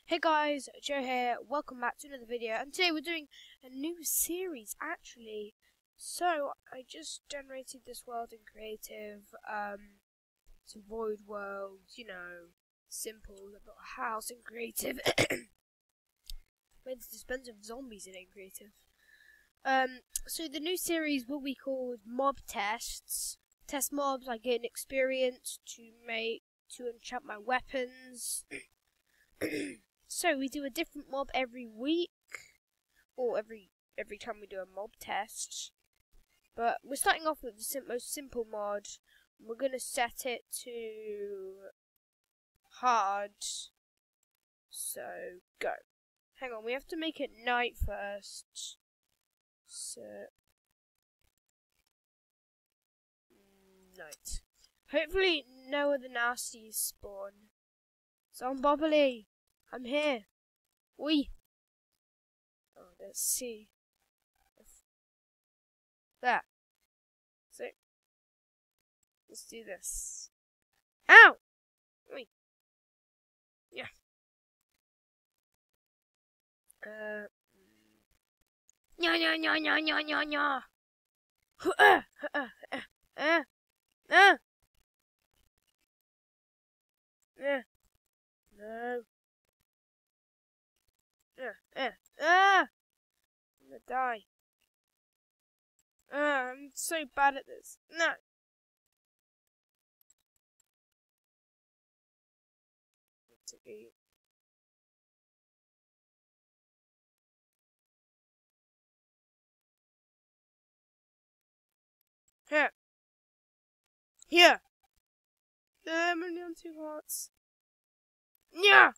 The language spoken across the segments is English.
Hey guys, Joe here, welcome back to another video, and today we're doing a new series actually. So, I just generated this world in creative, it's a void world, simple, I've got a house in creative, made a dispenser of zombies in creative. So the new series will be called Mob Tests. Test mobs, I gain experience to enchant my weapons. So we do a different mob every week, or every time we do a mob test. But we're starting off with the most simple mod. We're gonna set it to hard. So go. Hang on, we have to make it night first. So night. Hopefully no other nasties spawn. Zombobbly, I'm here. Oi. Oh, let's see. There. So, let's do this. Ow! Oi. Yeah. Nya nya nya nya nya nya nya. No. I'm gonna die. I'm so bad at this. No. To eat. Here. Here. I'm only on 2 hearts. Nya.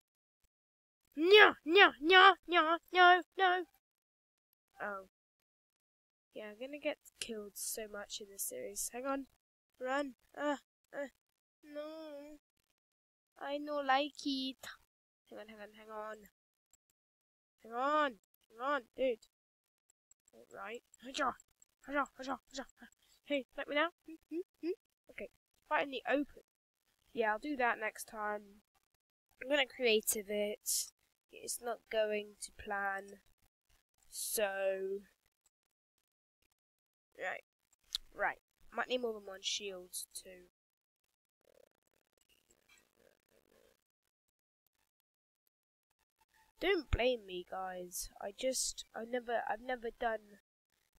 Nya, nya, nya, nya, no, no. Oh. Yeah, I'm gonna get killed so much in this series. Hang on. Run. No. I no like it. Hang on. Hang on, dude. Right. Hey, let me now. Okay. Fight in the open. Yeah, I'll do that next time. I'm gonna creative it. It's not going to plan. So Right. Might need more than one shield too. Don't blame me, guys. I've never done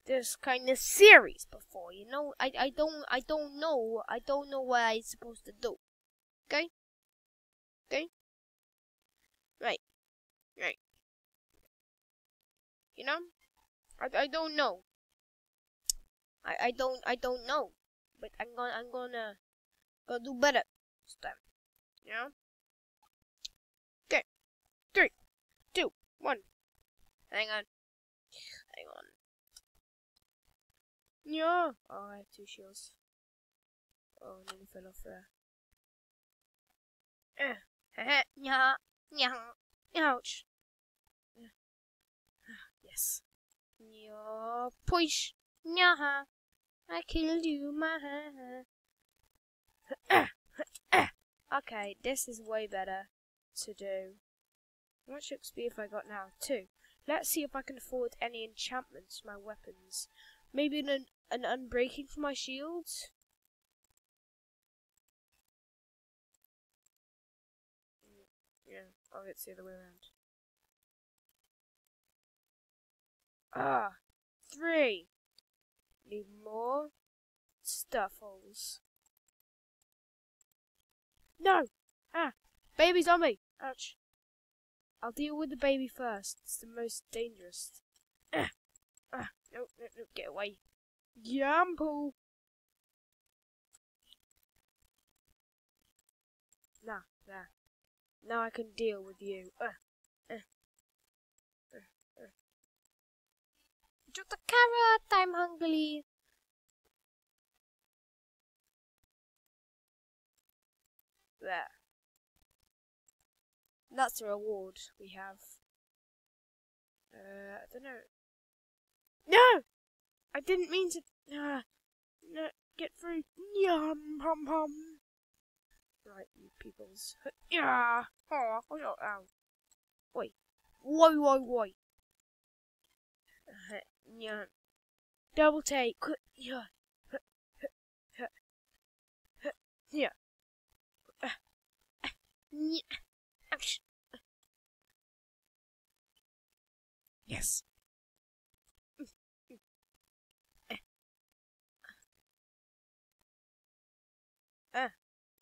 this kind of series before. You know, I don't know what I'm supposed to do. Okay. Right. You know, I don't know. I don't know. But I'm gonna do better this time. You know. Okay. 3, 2, 1. Hang on. Yeah. Oh, I have 2 shields. Oh, nearly fell off there. Yeah. Ouch. Yes. Yeah. Push. Yeah. I killed you, man. Okay, this is way better to do. How much XP have I got now? 2. Let's see if I can afford any enchantments to my weapons. Maybe an unbreaking for my shields? Yeah, I'll get the other way around. 3. Need more stuffles. No! Baby zombie! Ouch. I'll deal with the baby first. It's the most dangerous. No, get away. Yample! There. Now I can deal with you. Just a carrot, I'm hungry. There. That's the reward we have. I don't know. No! I didn't mean to. No, get through. Yum, pom pom. Right, you peoples. Yeah. Oh, ow. Oi. Woi. Yeah. Double take. Yeah. Yeah. Ouch. Yes.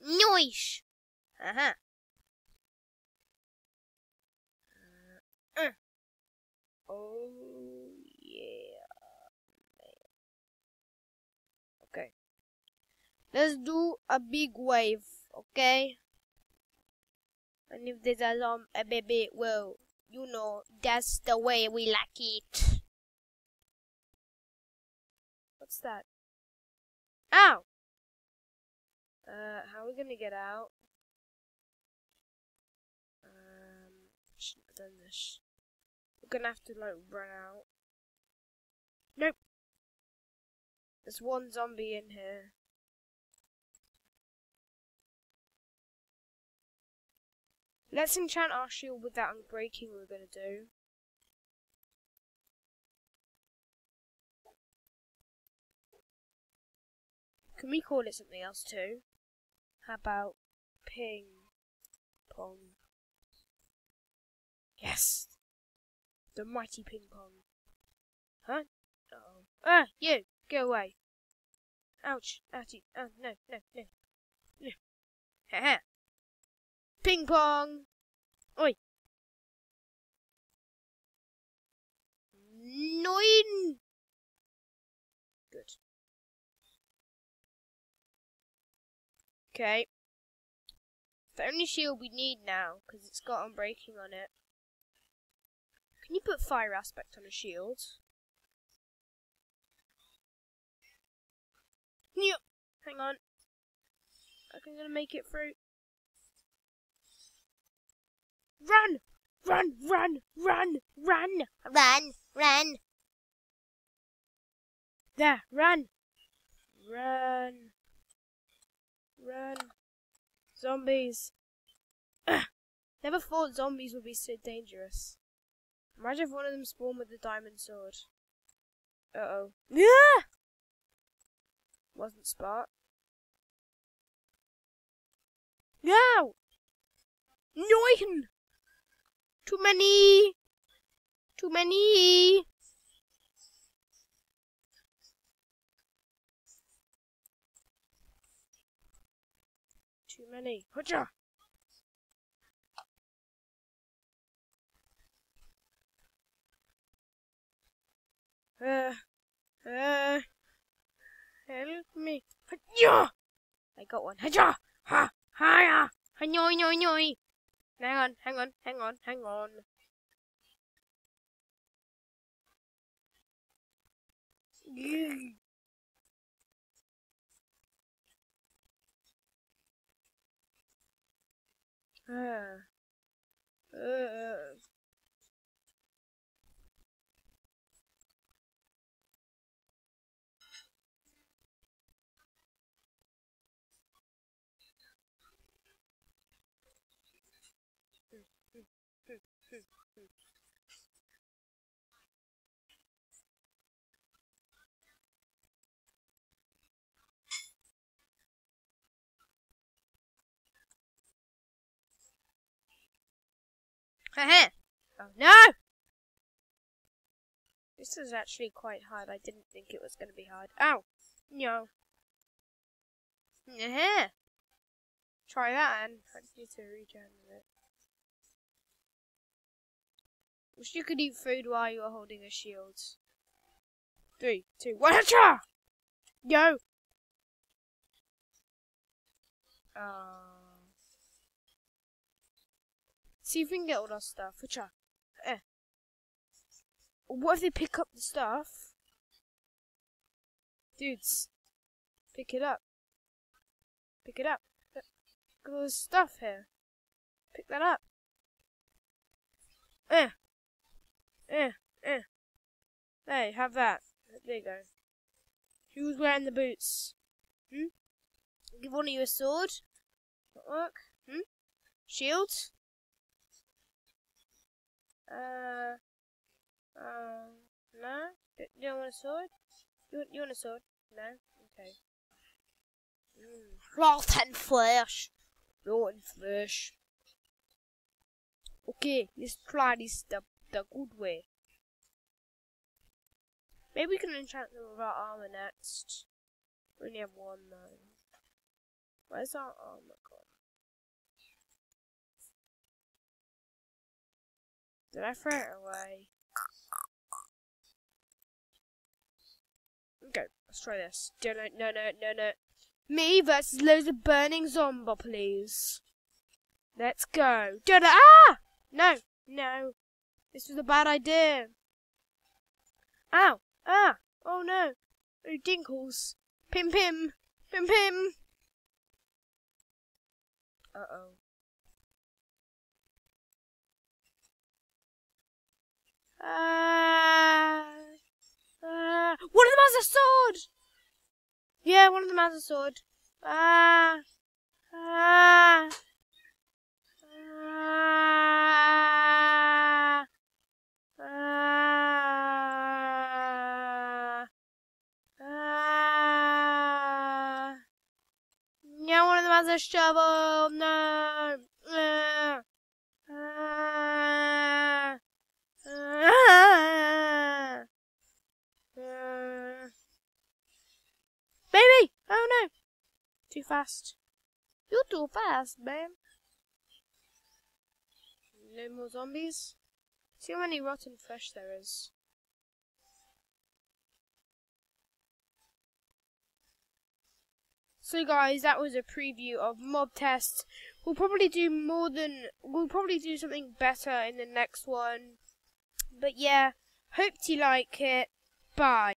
Noise. Uh-huh. Oh yeah. Okay. Let's do a big wave, okay? And if there's a baby, well, you know, that's the way we like it. What's that? Ow! How are we gonna get out? Shouldn't have done this. We're gonna have to, like, run out. Nope! There's one zombie in here. Let's enchant our shield with that unbreaking we're gonna do. Can we call it something else too? How about ping pong? Yes! The mighty ping pong. Huh? Uh-oh. Ah, you! Go away. Ouch. Ouchie. Oh, no. Haha. Ping pong! Oi! Nine! Good. Okay. The only shield we need now, because it's got unbreaking on it. Can you put fire aspect on a shield? Yep. Hang on. I think I'm gonna make it through. Run! Run! There, run! Run! Zombies! Ugh. Never thought zombies would be so dangerous. Imagine if one of them spawned with the diamond sword. Uh-oh. Yeah! Wasn't smart. No! Nine! Too many! Too many! Too many. Hutcha! Help me. Hutcha! I got one. Hutcha! Ha! Hiya! Hang on. Yay. Haha! Oh no! This is actually quite hard. I didn't think it was going to be hard. Ow! No. Try that and I just need to regen a bit. Wish you could eat food while you are holding a shield. 3, 2, 1, hacha! Go! See if we can get all our stuff. Hacha! What if they pick up the stuff? Dudes, pick it up. Pick it up. Look at all this stuff here. Pick that up. There, have that. There you go. Who's wearing the boots? Give one of you a sword. Not work. Shield. No? You don't want a sword? You want a sword? No? Okay. Rotten flesh. Rotten flesh. Okay, let's try this the good way. Maybe we can enchant them with our armor next. We only have one though. Where's our armor gone? Did I throw it away? Okay, let's try this. No. Me versus loads of burning zombopolis. Let's go. Ah! No. This was a bad idea. Ow! Ah! Oh no! Oh, dinkles. Pim. Uh-oh. One of them has a sword! Yeah, one of them has a sword. Yeah, one of them has a shovel. No. Baby! Oh no! Too fast. You're too fast, man. No more zombies? See how many rotten flesh there is. So guys, that was a preview of Mob Test. We'll probably do something better in the next one. But yeah, hope you like it. Bye.